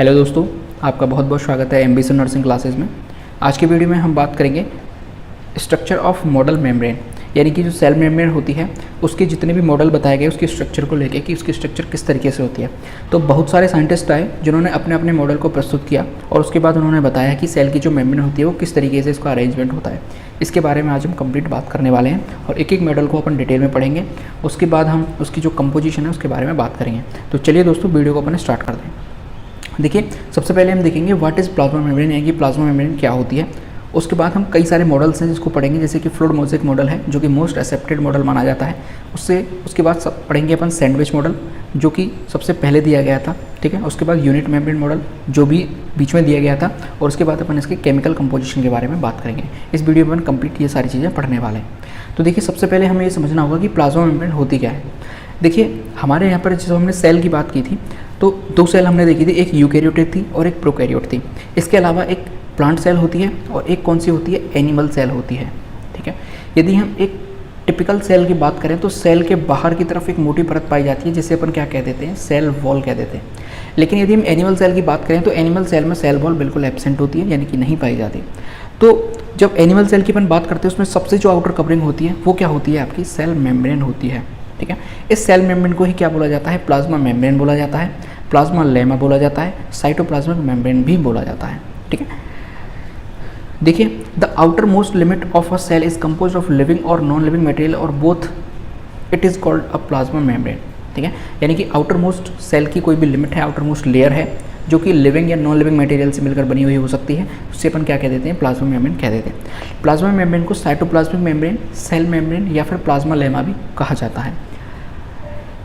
Hello दोस्तों, आपका बहुत बहुत स्वागत है एमबीसी नर्सिंग क्लासेस में। आज की वीडियो में हम बात करेंगे स्ट्रक्चर ऑफ मॉडल मेम्ब्रेन, यानी कि जो सेल मेम्ब्रेन होती है उसके जितने भी मॉडल बताए गए उसकी स्ट्रक्चर को लेके कि उसकी स्ट्रक्चर किस तरीके से होती है। तो बहुत सारे साइंटिस्ट आए जिन्होंने अपने अपने मॉडल को प्रस्तुत किया और उसके बाद उन्होंने बताया कि सेल की जो मेम्ब्रेन होती है वो किस तरीके से इसका अरेंजमेंट होता है। इसके बारे में आज हम कंप्लीट बात करने वाले हैं और एक एक मॉडल को अपन डिटेल में पढ़ेंगे। उसके बाद हम उसकी जो कंपोजिशन है उसके बारे में बात करेंगे। तो चलिए दोस्तों, वीडियो को अपन स्टार्ट कर दें। देखिए, सबसे पहले हम देखेंगे व्हाट इज़ प्लाज्मा मेम्ब्रेन, यानी कि प्लाज्मा मेम्ब्रेन क्या होती है। उसके बाद हम कई सारे मॉडल्स हैं जिसको पढ़ेंगे, जैसे कि फ्लूइड मोज़ेक मॉडल है जो कि मोस्ट एक्सेप्टेड मॉडल माना जाता है। उसके बाद पढ़ेंगे अपन सैंडविच मॉडल जो कि सबसे पहले दिया गया था, ठीक है। उसके बाद यूनिट मेम्ब्रेन मॉडल जो भी बीच में दिया गया था, और उसके बाद अपन इसके केमिकल कंपोजिशन के बारे में बात करेंगे। इस वीडियो में अपन कंप्लीट ये सारी चीज़ें पढ़ने वाले हैं। तो देखिए, सबसे पहले हमें ये समझना होगा कि प्लाज्मा मेम्ब्रेन होती क्या है। देखिए, हमारे यहाँ पर जब हमने सेल की बात की थी तो दो सेल हमने देखी थी, एक यूकैरियोटिक थी और एक प्रोकैरियोट थी। इसके अलावा एक प्लांट सेल होती है और एक कौन सी होती है, एनिमल सेल होती है, ठीक है। यदि हम एक टिपिकल सेल की बात करें तो सेल के बाहर की तरफ एक मोटी परत पाई जाती है जिसे अपन क्या कह देते हैं, सेल वॉल कह देते हैं। लेकिन यदि हम एनिमल सेल की बात करें तो एनिमल सेल में सेल वॉल बिल्कुल एब्सेंट होती है, यानी कि नहीं पाई जाती। तो जब एनिमल सेल की अपन बात करते हैं उसमें सबसे जो आउटर कवरिंग होती है वो क्या होती है, आपकी सेल मेम्ब्रेन होती है, ठीक है। इस सेल मेम्ब्रेन को ही क्या बोला जाता है, प्लाज्मा मेम्ब्रेन बोला जाता है, प्लाज्मा लेमा बोला जाता है, साइटोप्लाज्मिक मेम्ब्रेन भी बोला जाता है, ठीक है। देखिए, the outer most limit of a cell is compose of living और नॉन लिविंग मटेरियल और both it is called a plasma membrane, ठीक है। यानी कि आउटर मोस्ट सेल की कोई भी लिमिट है, आउटर मोस्ट लेयर है जो कि लिविंग या नॉन लिविंग मटेरियल से मिलकर बनी हुई हो सकती है, उससे अपन क्या कह देते हैं, प्लाज्मा मेम्ब्रेन कह देते हैं। प्लाज्मा मेम्ब्रेन को साइटोप्लाज्मिक मेम्ब्रेन, सेल मेम्ब्रेन या फिर प्लाज्मा लेमा भी कहा जाता है।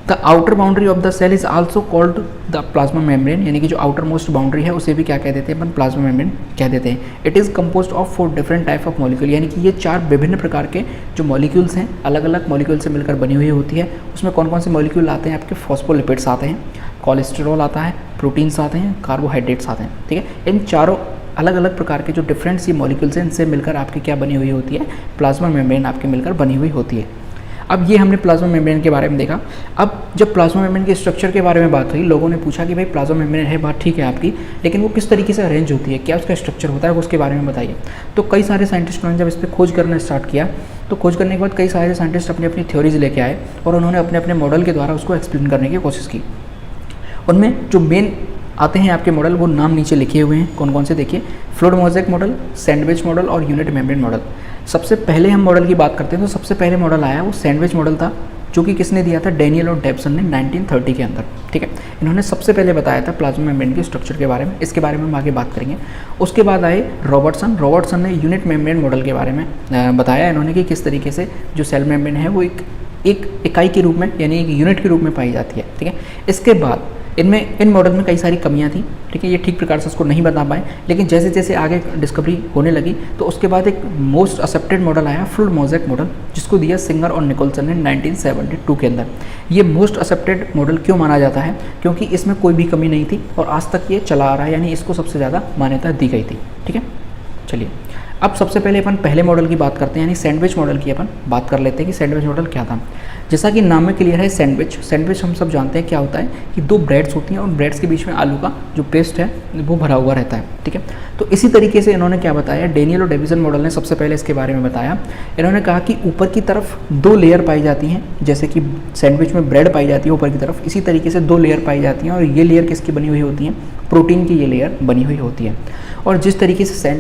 The outer boundary of the cell is also called the plasma membrane, यानी कि जो आउटर मोस्ट बाउंड्री है उसे भी क्या कह देते हैं, अपन प्लाज्मा मेम्ब्रेन कह देते हैं। It is composed of 4 different type of molecule, यानी कि ये 4 विभिन्न प्रकार के जो मॉलिक्यूल्स हैं अलग अलग मॉलिक्यूल से मिलकर बनी हुई होती है। उसमें कौन कौन से मॉलिक्यूल आते हैं, आपके फॉस्फोलिपिड्स आते हैं, कोलेस्ट्रॉल आता है, प्रोटीन्स आते हैं, कार्बोहाइड्रेट्स आते हैं, ठीक है। इन चारों अलग अलग प्रकार के जो डिफरेंट सी मॉलिक्यूल्स हैं इनसे मिलकर आपकी क्या बनी हुई होती है, प्लाज्मा मेम्ब्रेन आपके मिलकर बनी हुई होती है। अब ये हमने प्लाज्मा मेम्ब्रेन के बारे में देखा। अब जब प्लाज्मा मेम्ब्रेन के स्ट्रक्चर के बारे में बात हुई, लोगों ने पूछा कि भाई प्लाज्मा मेम्ब्रेन है, बात ठीक है आपकी, लेकिन वो किस तरीके से अरेंज होती है, क्या उसका स्ट्रक्चर होता है, वो उसके बारे में बताइए। तो कई सारे साइंटिस्टों ने जब इस पर खोज करना स्टार्ट किया तो खोज करने के बाद कई सारे साइंटिस्ट अपनी अपनी थ्योरीज लेके आए और उन्होंने अपने अपने मॉडल के द्वारा उसको एक्सप्लेन करने की कोशिश की। उनमें जो मेन आते हैं आपके मॉडल वो नाम नीचे लिखे हुए हैं, कौन कौन से देखिए, fluid mosaic model, sandwich model और यूनिट मेम्ब्रेन मॉडल। सबसे पहले हम मॉडल की बात करते हैं तो सबसे पहले मॉडल आया वो सैंडविच मॉडल था, जो कि किसने दिया था, डेनियल और डेप्सन ने 1930 के अंदर, ठीक है। इन्होंने सबसे पहले बताया था प्लाज्मा मेम्ब्रेन के स्ट्रक्चर के बारे में। इसके बारे में हम आगे बात करेंगे। उसके बाद आए रॉबर्टसन ने यूनिट मेम्ब्रेन मॉडल के बारे में बताया इन्होंने कि किस तरीके से जो सेल मेम्ब्रेन है वो एक इकाई के रूप में, यानी एक यूनिट के रूप में पाई जाती है, ठीक है। इसके बाद इन मॉडल में कई सारी कमियां थी, ठीक है, ये ठीक प्रकार से उसको नहीं बता पाए, लेकिन जैसे जैसे आगे डिस्कवरी होने लगी तो उसके बाद एक मोस्ट एक्सेप्टेड मॉडल आया फ्लूइड मोज़ेक मॉडल, जिसको दिया सिंगर और निकोलसन ने 1972 के अंदर। ये मोस्ट एक्सेप्टेड मॉडल क्यों माना जाता है, क्योंकि इसमें कोई भी कमी नहीं थी और आज तक ये चला आ रहा है, यानी इसको सबसे ज़्यादा मान्यता दी गई थी, ठीक है। चलिए, अब सबसे पहले अपन पहले मॉडल की बात करते हैं, यानी सैंडविच मॉडल की अपन बात कर लेते हैं कि सैंडविच मॉडल क्या था। जैसा कि नाम में क्लियर है, सैंडविच हम सब जानते हैं क्या होता है कि 2 ब्रेड्स होती हैं और ब्रेड्स के बीच में आलू का जो पेस्ट है वो भरा हुआ रहता है, ठीक है। तो इसी तरीके से इन्होंने क्या बताया, डेनियल और डेविसन मॉडल ने सबसे पहले इसके बारे में बताया। इन्होंने कहा कि ऊपर की तरफ 2 लेयर पाई जाती हैं, जैसे कि सैंडविच में ब्रेड पाई जाती है ऊपर की तरफ, इसी तरीके से 2 लेयर पाई जाती हैं और ये लेयर किसकी बनी हुई होती हैं, प्रोटीन की ये लेयर बनी हुई होती है। और जिस तरीके से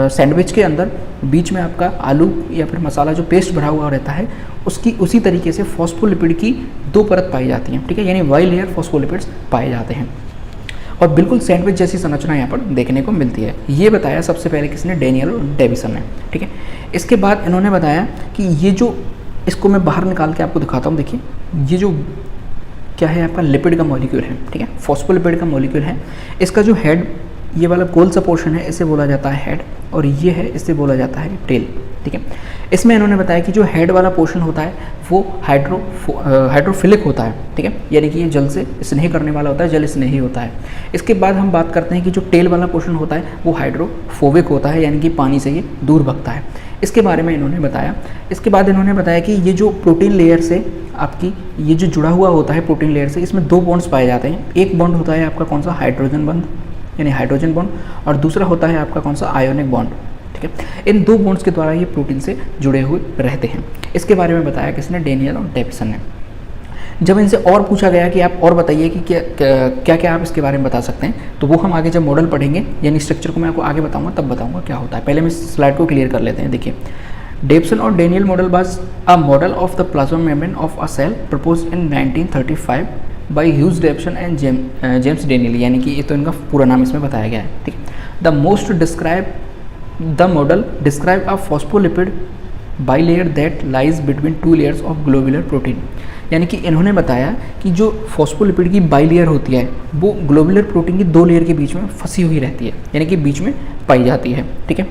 सैंडविच के अंदर बीच में आपका आलू या फिर मसाला जो पेस्ट भरा हुआ रहता है उसी तरीके से फॉस्फोलिपिड की 2 परत पाई जाती हैं, ठीक है, यानी वाई लेयर फॉस्फोलिपिड्स पाए जाते हैं और बिल्कुल सैंडविच जैसी संरचना यहाँ पर देखने को मिलती है। ये बताया सबसे पहले किसने, डेनियल और डेविसन ने, ठीक है। इसके बाद इन्होंने बताया कि ये जो, इसको मैं बाहर निकाल के आपको दिखाता हूँ। देखिए, ये जो क्या है आपका लिपिड का मॉलिक्यूल है, ठीक है, फॉस्फोलिपिड का मॉलिक्यूल है। इसका जो हेड, ये वाला गोल सा पोर्शन है, इसे बोला जाता है हेड, और ये है, इसे बोला जाता है टेल, ठीक है। इसमें इन्होंने बताया कि जो हेड वाला पोर्शन होता है वो हाइड्रोफिलिक होता है, ठीक है, यानी कि ये जल से स्नेह करने वाला होता है, जल स्नेही होता है। इसके बाद हम बात करते हैं कि जो टेल वाला पोर्शन होता है वो हाइड्रोफोबिक होता है, यानी कि पानी से ये दूर भगता है। इसके बारे में इन्होंने बताया। इसके बाद इन्होंने बताया कि ये जो प्रोटीन लेयर से आपकी ये जो जुड़ा हुआ होता है प्रोटीन लेयर से, इसमें 2 बॉन्ड्स पाए जाते हैं। एक बॉन्ड होता है आपका कौन सा, हाइड्रोजन बंध, यानी हाइड्रोजन बॉन्ड, और दूसरा होता है आपका कौन सा, आयोनिक बॉन्ड। ठीक है, इन दो बॉन्ड्स के द्वारा ये प्रोटीन से जुड़े हुए रहते हैं। इसके बारे में बताया किसने, डेनियल और डेविसन ने। जब इनसे और पूछा गया कि आप और बताइए कि क्या क्या आप इसके बारे में बता सकते हैं, तो वो हम आगे जब मॉडल पढ़ेंगे, यानी स्ट्रक्चर को मैं आपको आगे बताऊंगा, तब बताऊंगा क्या होता है। पहले हम इस स्लाइड को क्लियर कर लेते हैं। देखिए, डेविसन और Daniel model was a model of the plasma membrane of a cell proposed in 1935 by Hugh Davson and James Daniel, यानी कि ये तो इनका पूरा नाम इसमें बताया गया है। ठीक है, the most describe the model describe a phospholipid bilayer that lies between two layers of globular protein, यानी कि इन्होंने बताया कि जो फॉस्फोलिपिड की बाइलेयर होती है वो ग्लोबुलर प्रोटीन की दो लेयर के बीच में फंसी हुई रहती है, यानी कि बीच में पाई जाती है। ठीक है,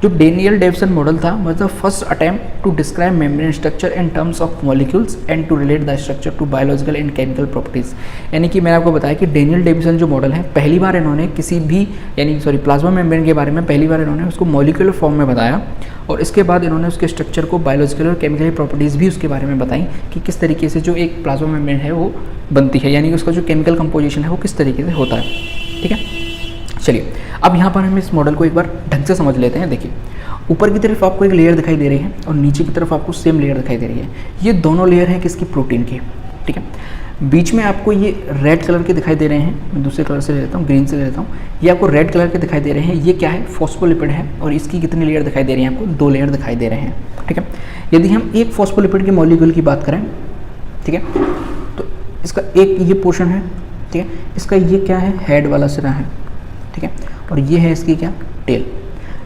जो डेनियल डेविसन मॉडल था was the first attempt to describe membrane structure in terms of molecules and to relate the structure to biological and chemical properties. यानी कि मैंने आपको बताया कि डेनियल डेविसन जो मॉडल है, पहली बार इन्होंने किसी भी प्लाज्मा मेम्ब्रेन के बारे में पहली बार इन्होंने उसको मॉलिक्यूलर फॉर्म में बताया, और इसके बाद इन्होंने उसके स्ट्रक्चर को बायोलॉजिकल और केमिकल प्रॉपर्टीज़ भी उसके बारे में बताई कि किस तरीके से जो एक प्लाज्मा मेम्ब्रेन है वो बनती है, यानी कि उसका जो केमिकल कंपोजिशन है वो किस तरीके से होता है। ठीक है, चलिए अब यहाँ पर हम इस मॉडल को एक बार ढंग से समझ लेते हैं। देखिए, ऊपर की तरफ आपको एक लेयर दिखाई दे रही है और नीचे की तरफ आपको सेम लेयर दिखाई दे रही है। ये दोनों लेयर हैं किसकी, प्रोटीन की। ठीक है, बीच में आपको ये रेड कलर के दिखाई दे रहे हैं, मैं दूसरे कलर से ले लेता हूँ, ग्रीन से ले लेता हूँ। ये आपको रेड कलर के दिखाई दे रहे हैं, ये क्या है, फॉस्फोलिपिड है, और इसकी कितनी लेयर दिखाई दे रही है आपको, दो लेयर दिखाई दे रहे हैं। ठीक है, यदि हम एक फॉस्फोलिपिड के मॉलिक्यूल की बात करें, ठीक है, तो इसका एक ये पोर्शन है, ठीक है, इसका ये क्या है, हेड वाला सिरा है। ठीक है, और ये है इसकी क्या, टेल।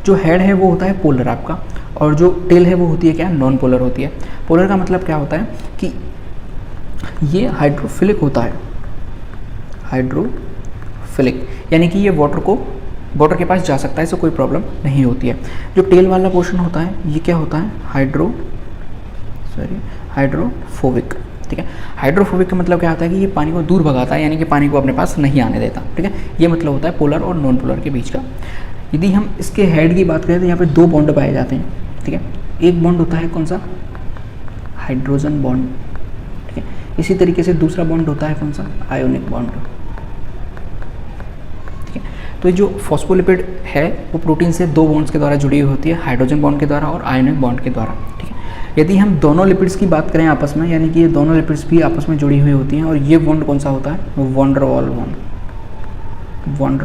जो हेड है वो होता है पोलर आपका, और जो टेल है वो होती है क्या, नॉन पोलर होती है। पोलर का मतलब क्या होता है कि ये हाइड्रोफिलिक होता है, हाइड्रोफिलिक, यानी कि ये वाटर के पास जा सकता है, इससे कोई प्रॉब्लम नहीं होती है। जो टेल वाला पोर्शन होता है ये क्या होता है, हाइड्रोफोबिक। ठीक है, हाइड्रोफोबिक का मतलब क्या होता है कि ये पानी को दूर भगाता है, यानी कि पानी को अपने पास नहीं आने देता। ठीक है, ये मतलब होता है पोलर और नॉन पोलर के बीच का। यदि हम इसके हेड की बात करें तो यहाँ पे दो बॉन्ड पाए जाते हैं। ठीक है, एक बॉन्ड होता है कौन सा, हाइड्रोजन बॉन्ड। ठीक है, इसी तरीके से दूसरा बॉन्ड होता है कौन सा, आयोनिक बॉन्ड। ठीक है, तो ये जो फॉस्फोलिपिड है वो प्रोटीन से दो बॉन्ड्स के द्वारा जुड़ी हुई होती है, हाइड्रोजन बॉन्ड के द्वारा और आयोनिक बॉन्ड के द्वारा। ठीक है, यदि हम दोनों लिपिड्स की बात करें आपस में, यानी कि ये दोनों लिपिड्स भी आपस में जुड़ी हुई होती हैं, और ये बॉन्ड कौन सा होता है, वो वॉन डर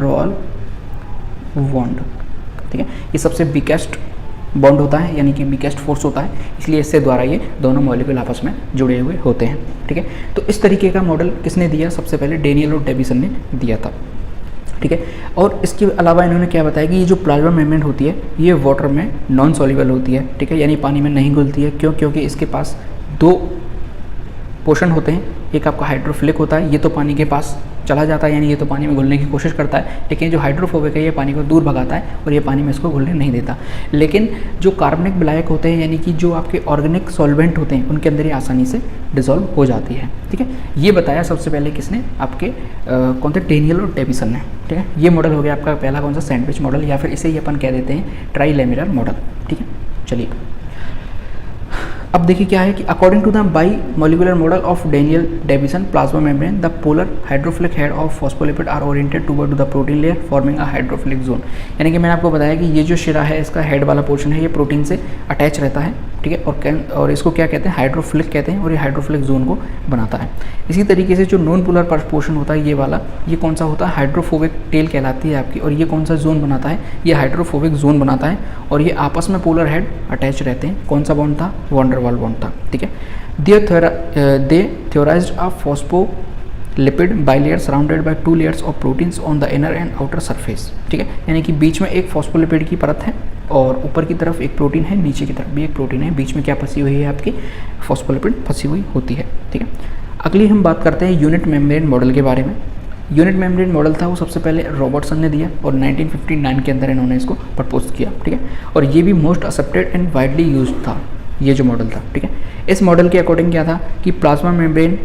वाल बॉन्ड। ठीक है, ये सबसे बिगेस्ट बॉन्ड होता है, यानी कि बिगेस्ट फोर्स होता है, इसलिए इससे द्वारा ये दोनों मॉलिक्यूल आपस में जुड़े हुए होते हैं। ठीक है, तो इस तरीके का मॉडल किसने दिया, सबसे पहले डेनियल और डेविसन ने दिया था। ठीक है, और इसके अलावा इन्होंने क्या बताया कि ये जो प्लाज्मा मेम्ब्रेन होती है ये वाटर में नॉन सॉल्युबल होती है। ठीक है, यानी पानी में नहीं घुलती है। क्यों, क्योंकि इसके पास दो पोर्शन होते हैं, एक आपका हाइड्रोफिलिक होता है, ये तो पानी के पास चला जाता है, यानी ये तो पानी में घुलने की कोशिश करता है, लेकिन जो हाइड्रोफोबिक है ये पानी को दूर भगाता है और ये पानी में इसको घुलने नहीं देता। लेकिन जो कार्बनिक विलायक होते हैं, यानी कि जो आपके ऑर्गेनिक सॉल्वेंट होते हैं, उनके अंदर ये आसानी से डिसॉल्व हो जाती है। ठीक है, ये बताया सबसे पहले किसने, आपके कौन थे, डेनियल और डेविसन ने। ठीक है, ये मॉडल हो गया आपका पहला कौन सा, सैंडविच मॉडल, या फिर इसे ही अपन कह देते हैं ट्राइलेमिनर मॉडल। ठीक है, चलिए अब देखिए क्या है कि according to the bimolecular model of Daniel Davson plasma membrane, the polar hydrophilic head of phospholipid are oriented toward the protein layer forming a hydrophilic zone. यानी कि मैंने आपको बताया कि ये जो शिरा है, इसका हेड वाला पोर्शन है, ये प्रोटीन से अटैच रहता है। ठीक है, और इसको क्या कहते हैं, हाइड्रोफिलिक कहते हैं, और ये हाइड्रोफिलिक जोन को बनाता है। इसी तरीके से जो नॉन पोलर पोर्शन होता है ये वाला, ये कौन सा होता है, हाइड्रोफोबिक टेल कहलाती है आपकी, और ये कौन सा जोन बनाता है, ये हाइड्रोफोबिक जोन बनाता है, और ये आपस में पोलर हेड अटैच रहते हैं। कौन सा बॉन्ड था, वॉन डर वाल बॉन्ड था। ठीक है, दे theorized a phospholipid bilayer surrounded by two layers of proteins on the inner and outer surface। ठीक है, यानी कि बीच में एक फॉस्फोलिपिड की परत है और ऊपर की तरफ एक प्रोटीन है, नीचे की तरफ भी एक प्रोटीन है, बीच में क्या फंसी हुई है, आपकी फॉस्फोलिपिड फंसी हुई होती है। ठीक है, अगली हम बात करते हैं यूनिट मेम्ब्रेन मॉडल के बारे में। यूनिट मेम्ब्रेन मॉडल था वो सबसे पहले रॉबर्टसन ने दिया और 1959 के अंदर इन्होंने इसको प्रपोज किया। ठीक है, और ये भी most accepted and widely use था ये जो मॉडल था। ठीक है, इस मॉडल के अकॉर्डिंग क्या था कि प्लाज्मा मेम्ब्रेन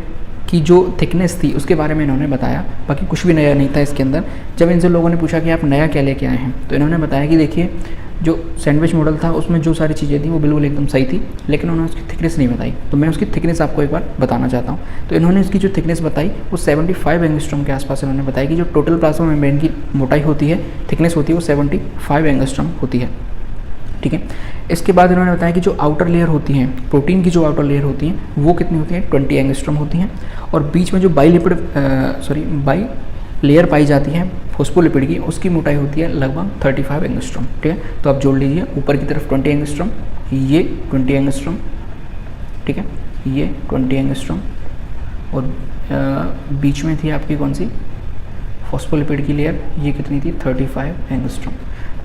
की जो थिकनेस थी उसके बारे में इन्होंने बताया, बाकी कुछ भी नया नहीं था इसके अंदर। जब इनसे लोगों ने पूछा कि आप नया क्या लेके आए हैं, तो इन्होंने बताया कि देखिए जो सैंडविच मॉडल था उसमें जो सारी चीज़ें थी वो बिल्कुल एकदम सही थी, लेकिन उन्होंने उसकी थिकनेस नहीं बताई। तो मैं उसकी थिकनेस आपको एक बार बताना चाहता हूँ। तो इन्होंने उसकी जो थिकनेस बताई वो 75 एंगस्ट्रॉम के आसपास इन्होंने बताया कि जो टोटल प्लाज्मा मेम्ब्रेन की मोटाई होती है, थिकनेस होती है, वो 75 एंगस्ट्रॉम होती है। ठीक है। इसके बाद इन्होंने बताया कि जो आउटर लेयर होती है, प्रोटीन की जो आउटर लेयर होती है वो कितनी होती है, 20 एंगस्ट्रॉम होती हैं। और बीच में जो बाई लेयर पाई जाती है फॉस्फोलिपिड की, उसकी मोटाई होती है लगभग 35 एंगस्ट्रॉम। ठीक है। तो आप जोड़ लीजिए, ऊपर की तरफ 20 एंगस्ट्रॉम, ये 20 एंगस्ट्रॉम, ठीक है, ये 20 एंगस्ट्रॉम, और बीच में थी आपकी कौन सी, फॉस्फोलिपिड की लेयर, ये कितनी थी, 35 एंगस्ट्रॉम।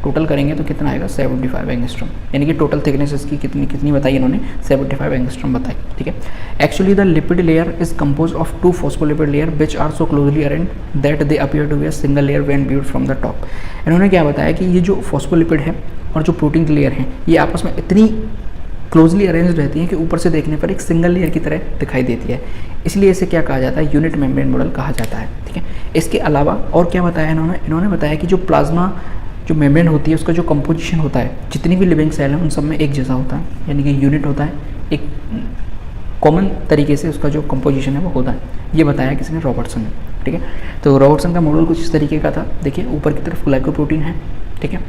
टोटल करेंगे तो कितना आएगा, 75 एंगस्ट्रॉम। यानी कि टोटल थिकनेस इसकी कितनी बताई इन्होंने, 75 एंगस्ट्रॉम बताई। ठीक है। Actually the lipid layer is compose of 2 phospholipid layer which are so closely arranged that they appear to be a single layer when viewed from the top. इन्होंने क्या बताया कि ये जो फॉस्फोलिपिड है और जो प्रोटीन की लेयर है, ये आपस में इतनी क्लोजली अरेंज रहती है कि ऊपर से देखने पर एक सिंगल लेयर की तरह दिखाई देती है, इसलिए इसे क्या कहा जाता है, यूनिट मेम्ब्रेन मॉडल कहा जाता है। ठीक है। इसके अलावा और क्या बताया इन्होंने बताया कि जो प्लाज्मा जो मेम्ब्रेन होती है उसका जो कंपोजिशन होता है, जितनी भी लिविंग सेल है उन सब में एक जैसा होता है, यानी कि यूनिट होता है, एक कॉमन तरीके से उसका जो कंपोजिशन है वो होता है। ये बताया किसने, रॉबर्टसन ने। ठीक है। तो रॉबर्टसन का मॉडल कुछ इस तरीके का था। देखिए ऊपर की तरफ ग्लाइकोप्रोटीन है, ठीक है,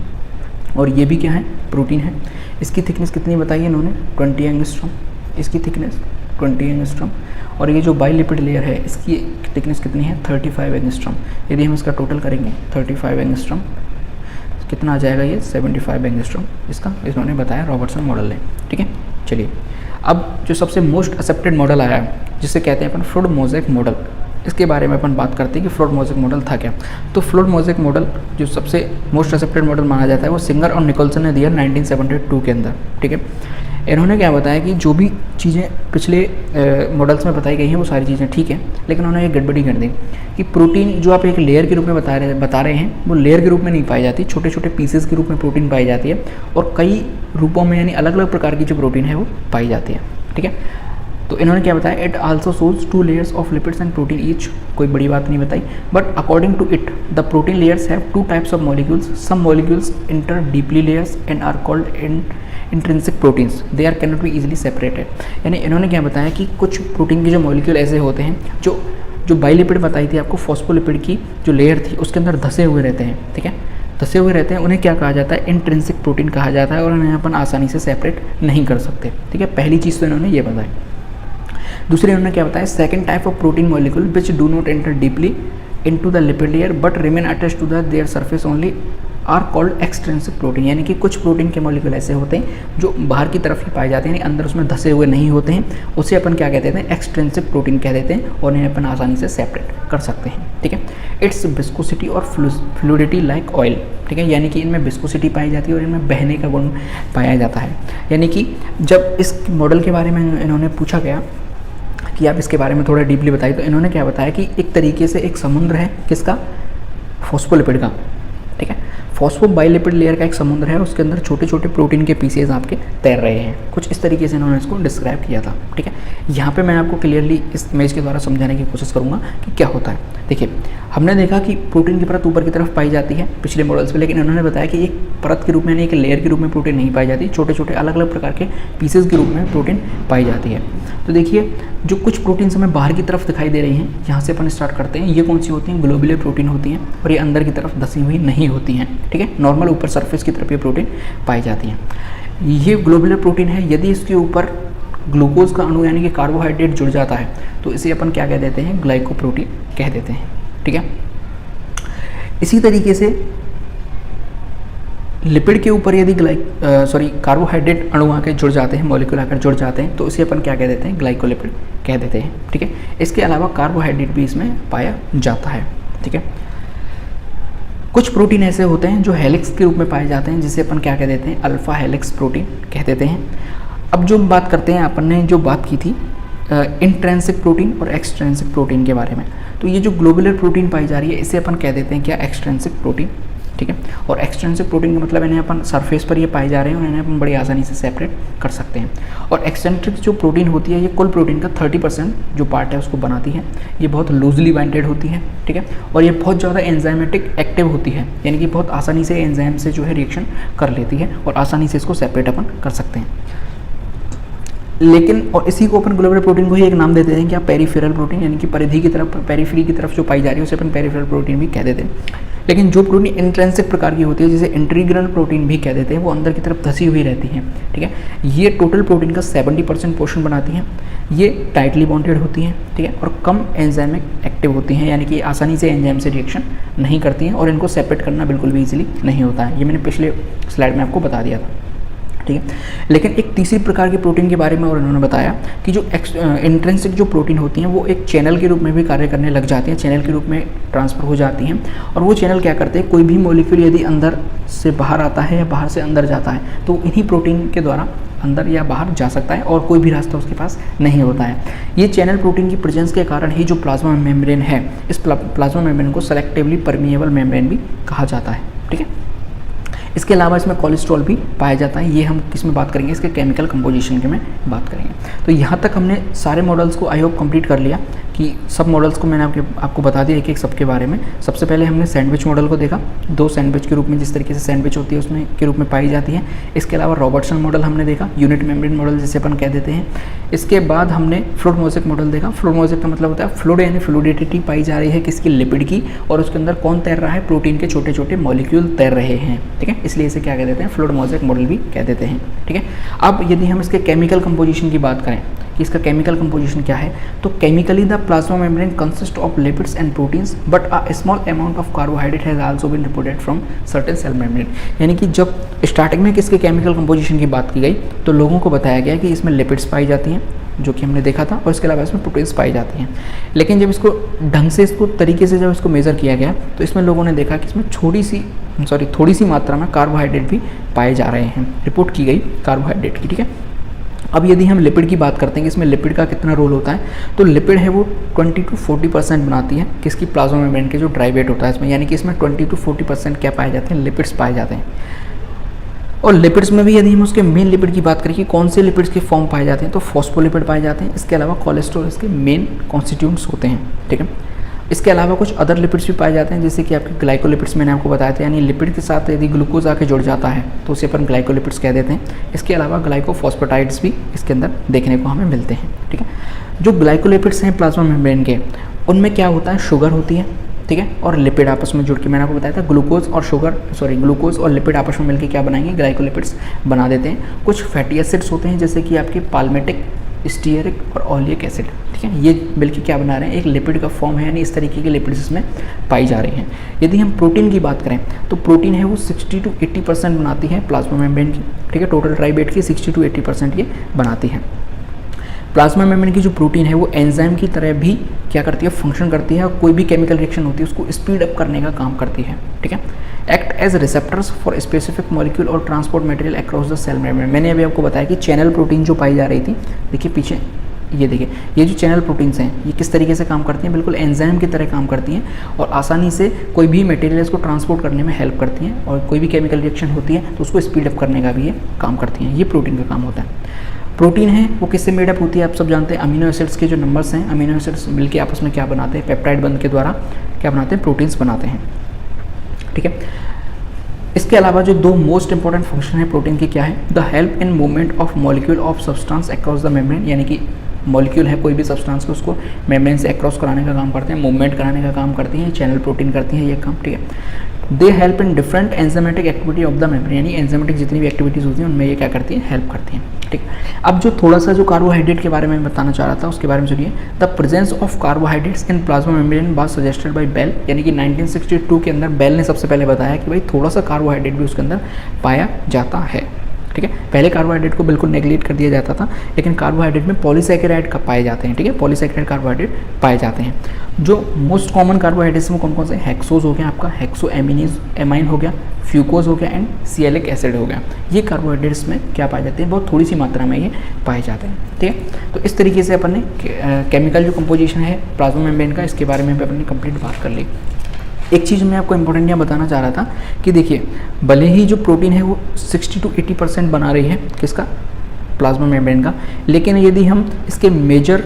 और ये भी क्या है, प्रोटीन है। इसकी थिकनेस कितनी बताई है इन्होंने, 20 एंगस्ट्रॉम। इसकी थिकनेस 20 एंगस्ट्रॉम। और ये जो बाइलिपिड लेयर है इसकी थिकनेस कितनी है, 35 एंगस्ट्रॉम। यदि हम इसका टोटल करेंगे 35 एंगस्ट्रॉम, कितना आ जाएगा ये, 75 एंगस्ट्रॉम। इसका इन्होंने बताया रॉबर्टसन मॉडल ने। ठीक है। चलिए अब जो सबसे मोस्ट एक्सेप्टेड मॉडल आया है जिसे कहते हैं अपन फ्लोड मोज़ेक मॉडल, इसके बारे में अपन बात करते हैं कि फ्लोड मोज़ेक मॉडल था क्या। तो फ्लोड मोज़ेक मॉडल जो सबसे मोस्ट एक्सेप्टेड मॉडल माना जाता है वो सिंगर और निकोलसन ने दिया 1972 के अंदर। ठीक है। इन्होंने क्या बताया कि जो भी चीज़ें पिछले मॉडल्स में बताई गई हैं वो सारी चीज़ें ठीक है, लेकिन उन्होंने एक गड़बड़ी कर दी कि प्रोटीन जो आप एक लेयर के रूप में बता रहे हैं वो लेयर के रूप में नहीं पाई जाती, छोटे छोटे पीसेस के रूप में प्रोटीन पाई जाती है, और कई रूपों में यानी अलग अलग प्रकार की जो प्रोटीन है वो पाई जाती है। ठीक है। तो इन्होंने क्या बताया, it also shows 2 layers of lipids and protein each, कोई बड़ी बात नहीं बताई, but according to it the protein layers have 2 types of molecules, some molecules enter deeply layers and are called intrinsic proteins, they are cannot be easily separated. यानी इन्होंने क्या बताया कि कुछ प्रोटीन के जो मॉलिक्यूल ऐसे होते हैं जो बाइलिपिड बताई थी आपको, फॉस्फोलिपिड की जो लेयर थी उसके अंदर धसे हुए रहते हैं। ठीक है। धसे हुए रहते हैं, उन्हें क्या कहा जाता है, इंट्रिंसिक प्रोटीन कहा जाता है, और उन्हें अपन आसानी से सेपरेट नहीं कर सकते। ठीक है। पहली चीज़ तो इन्होंने ये बताई। दूसरी इन्होंने क्या बताया, second type of protein molecule which do not enter deeply into the lipid layer but remain attached to the their surface only are called extrinsic protein. यानी कि कुछ प्रोटीन के मॉलिक्यूल ऐसे होते हैं जो बाहर की तरफ ही पाए जाते हैं, यानी अंदर उसमें धसे हुए नहीं होते हैं, उसे अपन क्या कहते हैं, एक्सट्रिंसिक प्रोटीन कह देते हैं, और इन्हें अपन आसानी से सेपरेट कर सकते हैं। ठीक है। इट्स विस्कोसिटी और फ्लूइडिटी लाइक ऑयल। ठीक है। यानी कि इनमें विस्कोसिटी पाई जाती है और इनमें बहने का गुण पाया जाता है। यानी कि जब इस मॉडल के बारे में इन्होंने पूछा गया कि आप इसके बारे में थोड़ा डीपली बताइए, तो इन्होंने क्या बताया कि एक तरीके से एक समुद्र है, किसका, फॉस्फोलिपिड का। ठीक है। फॉस्फोबाइलिपिड लेयर का एक समुद्र है, उसके अंदर छोटे छोटे प्रोटीन के पीसेज आपके तैर रहे हैं, कुछ इस तरीके से इन्होंने इसको डिस्क्राइब किया था। ठीक है। यहाँ पे मैं आपको क्लियरली इस इमेज के द्वारा समझाने की कोशिश करूँगा कि क्या होता है। देखिए हमने देखा कि प्रोटीन की परत ऊपर की तरफ पाई जाती है पिछले मॉडल्स में, लेकिन इन्होंने बताया कि एक परत के रूप में, यानी एक लेयर के रूप में प्रोटीन नहीं पाई जाती, छोटे छोटे अलग अलग प्रकार के पीसेज के रूप में प्रोटीन पाई जाती है। तो देखिए जो कुछ प्रोटीन्स हमें बाहर की तरफ दिखाई दे रही हैं, यहाँ से अपन स्टार्ट करते हैं, ये कौन सी होती हैं, ग्लोबुलर प्रोटीन होती हैं, और ये अंदर की तरफ धसी हुई नहीं होती हैं। ठीक है। नॉर्मल ऊपर सरफेस की तरफ ये प्रोटीन पाई जाती हैं। ये ग्लोबुलर प्रोटीन है, यदि इसके ऊपर ग्लूकोज का अणु यानी कि कार्बोहाइड्रेट जुड़ जाता है तो इसे अपन क्या कह देते हैं, ग्लाइकोप्रोटीन कह देते हैं। ठीक है। इसी तरीके से लिपिड के ऊपर यदि कार्बोहाइड्रेट अणु आकर जुड़ जाते हैं, मॉलिक्यूल आकर जुड़ जाते हैं, तो इसे अपन क्या कह देते हैं, ग्लाइकोलिपिड कह देते हैं। ठीक है। इसके अलावा कार्बोहाइड्रेट भी इसमें पाया जाता है। ठीक है। कुछ प्रोटीन ऐसे होते हैं जो हेलिक्स के रूप में पाए जाते हैं, जिसे अपन क्या कह देते हैं, अल्फा हेलिक्स प्रोटीन कह देते हैं। अब जो बात करते हैं, अपन ने जो बात की थी इंट्रिंसिक प्रोटीन और एक्सट्रिंसिक प्रोटीन के बारे में, तो ये जो ग्लोबुलर प्रोटीन पाई जा रही है इसे अपन कह देते हैं क्या, एक्सट्रिंसिक प्रोटीन ठीक है। और एक्सट्रिंसिक प्रोटीन का मतलब इन्हें अपन सरफेस पर ये पाए जा रहे हैं और इन्हें अपन बड़ी आसानी से सेपरेट कर सकते हैं। और एक्सेंट्रिक जो प्रोटीन होती है ये कुल प्रोटीन का 30% जो पार्ट है उसको बनाती है। ये बहुत लूजली बाइंडेड होती है, ठीक है। और ये बहुत ज़्यादा एंजाइमेटिक एक्टिव होती है, यानी कि बहुत आसानी से एंजाइम से जो है रिएक्शन कर लेती है और आसानी से इसको सेपरेट अपन कर सकते हैं। लेकिन और इसी को अपन ग्लोबुलर प्रोटीन को ही एक नाम देते हैं क्या, पेरिफेरल प्रोटीन, यानी कि परिधि की तरफ, पेरिफेरी की तरफ जो पाई जा रही है उसे अपन पेरिफेरल प्रोटीन भी कह देते हैं। लेकिन जो प्रोटीन इंट्रिंसिक प्रकार की होती है जिसे इंटीग्रल प्रोटीन भी कह देते हैं, वो अंदर की तरफ धसी हुई रहती है, ठीक है। ये टोटल प्रोटीन का 70% पोर्शन बनाती हैं। ये टाइटली बॉन्डेड होती हैं, ठीक है, और कम एंजाइमिक एक्टिव होती हैं, यानी कि आसानी से एंजाइम से रिएक्शन नहीं करती हैं और इनको सेपरेट करना बिल्कुल भी ईजिली नहीं होता है। ये मैंने पिछले स्लाइड में आपको बता दिया था, ठीक है। लेकिन एक तीसरी प्रकार की प्रोटीन के बारे में और इन्होंने बताया कि जो इंट्रिंसिक जो प्रोटीन होती हैं वो एक चैनल के रूप में भी कार्य करने लग जाती हैं, चैनल के रूप में ट्रांसफ़र हो जाती हैं। और वो चैनल क्या करते हैं, कोई भी मॉलिक्यूल यदि अंदर से बाहर आता है या बाहर से अंदर जाता है तो इन्हीं प्रोटीन के द्वारा अंदर या बाहर जा सकता है और कोई भी रास्ता उसके पास नहीं होता है। ये चैनल प्रोटीन की प्रेजेंस के कारण ही जो प्लाज्मा मेम्ब्रेन है, इस प्लाज्मा मेम्ब्रेन को सेलेक्टिवली परमिएबल मेम्ब्रेन भी कहा जाता है, ठीक है। इसके अलावा इसमें कोलेस्ट्रॉल भी पाया जाता है। ये हम किस में बात करेंगे, इसके केमिकल कंपोजिशन के में बात करेंगे। तो यहाँ तक हमने सारे मॉडल्स को आई होप कंप्लीट कर लिया कि सब मॉडल्स को मैंने आपको बता दिया एक एक सबके बारे में। सबसे पहले हमने सैंडविच मॉडल को देखा, 2 सैंडविच के रूप में जिस तरीके से सैंडविच होती है उसमें के रूप में पाई जाती है। इसके अलावा रॉबर्टसन मॉडल हमने देखा, यूनिट मेम्ब्रेन मॉडल जिसे अपन कह देते हैं। इसके बाद हमने फ्लूइड मोज़ेक मॉडल देखा। फ्लूइड मोज़ेक का मतलब होता है फ्लूइड यानी फ्लूइडिटी पाई जा रही है किसकी, लिपिड की, और उसके अंदर कौन तैर रहा है, प्रोटीन के छोटे छोटे मॉलिक्यूल तैर रहे हैं, ठीक है। इसलिए इसे क्या कह देते हैं, फ्लूइड मोज़ेक मॉडल भी कह देते हैं, ठीक है। अब यदि हम इसके केमिकल कंपोजिशन की बात करें कि इसका केमिकल कंपोजिशन क्या है, तो chemically the plasma membrane consist of lipids and proteins but a small amount of carbohydrate has also been reported from certain cell membrane. यानी कि जब स्टार्टिंग में किसके केमिकल कंपोजिशन की बात की गई तो लोगों को बताया गया कि इसमें लिपिड्स पाई जाती हैं, जो कि हमने देखा था, और इसके अलावा इसमें प्रोटीन्स पाई जाती हैं। लेकिन जब इसको ढंग से इसको तरीके से जब इसको मेज़र किया गया तो इसमें लोगों ने देखा कि इसमें थोड़ी सी मात्रा में कार्बोहाइड्रेट भी पाए जा रहे हैं, रिपोर्ट की गई कार्बोहाइड्रेट की, ठीक है। अब यदि हम लिपिड की बात करते हैं कि इसमें लिपिड का कितना रोल होता है, तो लिपिड है वो 20 to 40% बनाती है किसकी, प्लाज्मा मेम्ब्रेन के जो ड्राई वेट होता है इसमें, यानी कि इसमें 20 to 40% क्या पाए जाते हैं, लिपिड्स पाए जाते हैं। और लिपिड्स में भी यदि हम उसके मेन लिपिड की बात करें कि कौन से लिपिड्स के फॉर्म पाए जाते हैं, तो फॉस्फोलिपिड पाए जाते हैं। इसके अलावा कोलेस्ट्रॉल इसके मेन कॉन्स्टिट्यूंट्स होते हैं, ठीक है। इसके अलावा कुछ अदर लिपिड्स भी पाए जाते हैं, जैसे कि आपके ग्लाइकोलिपिड्स मैंने आपको बताया था, यानी लिपिड के साथ यदि ग्लूकोज आके जुड़ जाता है तो उसे अपन ग्लाइकोलिपिड्स कह देते हैं। इसके अलावा ग्लाइकोफॉस्फेटाइड्स भी इसके अंदर देखने को हमें मिलते हैं, ठीक है। जो ग्लाइकोलिपिड्स हैं प्लाज्मा मेम्ब्रेन के, उनमें क्या होता है, शुगर होती है, ठीक है, और लिपिड आपस में जुड़ के, मैंने आपको बताया था ग्लूकोज और लिपिड आपस में मिलकर क्या बनाएंगे, ग्लाइकोलिपिड्स बना देते हैं। कुछ फैटी एसिड्स होते हैं जैसे कि आपके पाल्मेटिक, स्टीयरिक और ओलिक एसिड, ठीक है, ये मिलकर क्या बना रहे हैं, एक लिपिड का फॉर्म है, यानी इस तरीके के लिपिड्स इसमें पाई जा रही हैं। यदि हम प्रोटीन की बात करें तो प्रोटीन है वो 60 to 80% बनाती है प्लाज्मा मेम्ब्रेन की, ठीक है, टोटल ड्राई वेट की 60 to 80% ये बनाती है। प्लाज्मा मेम्ब्रेन की जो प्रोटीन है वो एंजाइम की तरह भी क्या करती है, फंक्शन करती है, और कोई भी केमिकल रिएक्शन होती है उसको स्पीड अप करने का काम करती है, ठीक है। Act as receptors for specific molecule और transport material across the cell membrane. मैंने अभी आपको बताया कि चैनल प्रोटीन जो पाई जा रही थी, देखिए पीछे ये देखिए, ये जो चैनल प्रोटीन्स हैं ये किस तरीके से काम करती हैं, बिल्कुल एंजाइम की तरह काम करती हैं और आसानी से कोई भी मटेरियल इसको ट्रांसपोर्ट करने में हेल्प करती हैं, और कोई भी केमिकल रिएक्शन होती है तो उसको स्पीड अप करने का भी ये काम करती हैं। ये प्रोटीन का काम होता है। प्रोटीन है वो किससे मेडअप होती है, आप सब जानते हैं, अमीनो एसिड्स के जो नंबर्स हैं, अमीनो एसिड्स मिलके आपस में क्या बनाते हैं, पेप्टाइड बंध के द्वारा क्या बनाते हैं, प्रोटीन्स बनाते हैं, ठीक है। इसके अलावा जो 2 मोस्ट इंपॉर्टेंट फंक्शन है प्रोटीन के क्या है, the help in movement of molecule of substance across the membrane, यानी कि मॉलिक्यूल है कोई भी सब्सटेंस को उसको मेम्ब्रेन से अक्रॉस कराने का काम करते हैं, मूवमेंट कराने का काम करती हैं, चैनल प्रोटीन करती हैं ये काम, ठीक है। They help in different enzymatic activity of the membrane, यानी एंजाइमेटिक जितनी भी एक्टिविटीज़ होती हैं उनमें ये क्या करती हैं, हेल्प करती हैं, ठीक। अब जो थोड़ा सा जो कार्बोहाइड्रेट के बारे में बताना चाह रहा था उसके बारे में सुनिए। The presence of carbohydrates in plasma membrane was suggested by Bell, यानी कि 1962 के अंदर बेल ने सबसे पहले बताया कि भाई थोड़ा सा कार्बोहाइड्रेट भी उसके अंदर पाया जाता है, ठीक है। पहले कार्बोहाइड्रेट को बिल्कुल नेग्लेक्ट कर दिया जाता था, लेकिन कार्बोहाइड्रेट में पॉलीसैकेराइड का पाए जाते हैं, ठीक है, पॉलीसैकेराइड कार्बोहाइड्रेट पाए जाते हैं। जो मोस्ट कॉमन कार्बोहाइड्रेट्स वो कौन कौन से, हेक्सोज हो गया आपका, हेक्सो एमाइन हो गया, फ्यूकोज हो गया एंड सिएलिक एसिड हो गया। ये कार्बोहाइड्रेट्स में क्या पाए जाते हैं, बहुत थोड़ी सी मात्रा में ये पाए जाते हैं, ठीक है। तो इस तरीके से अपन ने केमिकल जो कंपोजिशन है प्लाज्मा मेम्ब्रेन का, इसके बारे में अपन ने कंप्लीट बात कर ली। एक चीज़ मैं आपको इम्पोर्टेंट यहाँ बताना चाह रहा था कि देखिए, भले ही जो प्रोटीन है वो 60 to 80% बना रही है किसका, प्लाज्मा मेम्ब्रेन का, लेकिन यदि हम इसके मेजर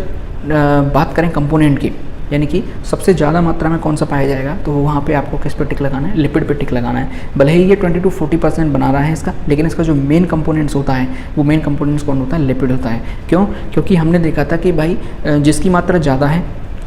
बात करें कंपोनेंट की, यानी कि सबसे ज़्यादा मात्रा में कौन सा पाया जाएगा, तो वहाँ पे आपको किस पे टिक लगाना है, लिपिड पे टिक लगाना है। भले ही ये 20 to 40% बना रहा है इसका, लेकिन इसका जो मेन कंपोनेंट्स होता है वो मेन कंपोनेंट्स कौन होता है, लिपिड होता है। क्यों? क्योंकि हमने देखा था कि भाई जिसकी मात्रा ज़्यादा है,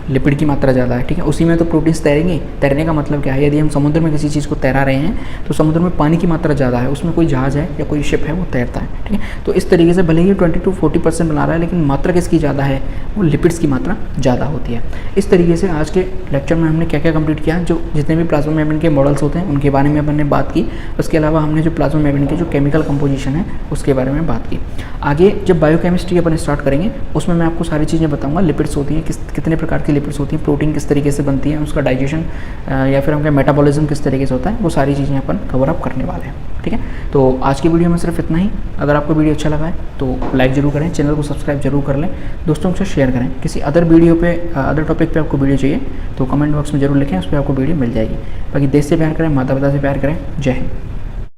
लिपिड की मात्रा ज़्यादा है, ठीक है, उसी में तो प्रोटीन्स तैरेंगे। तैरने का मतलब क्या है, यदि हम समुद्र में किसी चीज़ को तैरा रहे हैं तो समुद्र में पानी की मात्रा ज़्यादा है, उसमें कोई जहाज़ है या कोई शिप है वो तैरता है, ठीक है। तो इस तरीके से भले ही 20 to 40% बना रहा है, लेकिन मात्रा किसकी ज़्यादा है, वो लिपिड्स की मात्रा ज़्यादा होती है। इस तरीके से आज के लेक्चर में हमने क्या क्या कंप्लीट किया, जो जितने भी प्लाज्मा मेम्ब्रेन के मॉडल्स होते हैं उनके बारे में अपन ने बात की। उसके अलावा हमने जो प्लाज्मा मेम्ब्रेन की जो केमिकल कंपोजिशन है उसके बारे में बात की। आगे जब बायोकेमिस्ट्री अपन स्टार्ट करेंगे उसमें मैं आपको सारी चीज़ें बताऊँगा। लिपिड्स होती हैं, कितने प्रकार की लिपिड्स होती हैं, प्रोटीन किस तरीके से बनती है, उसका डाइजेशन या फिर उनका मेटाबॉलिज्म किस तरीके से होता है, वो सारी चीज़ें अपन कवर अप करने वाले हैं, ठीक है। तो आज की वीडियो में सिर्फ इतना ही। अगर आपको वीडियो अच्छा लगा है तो लाइक ज़रूर करें, चैनल को सब्सक्राइब जरूर कर लें, दोस्तों के साथ शेयर करें। किसी अदर वीडियो पे, अदर टॉपिक पे आपको वीडियो चाहिए तो कमेंट बॉक्स में जरूर लिखें, उस पर आपको वीडियो मिल जाएगी। बाकी देश से प्यार करें, माता पिता से प्यार करें। जय हिंद।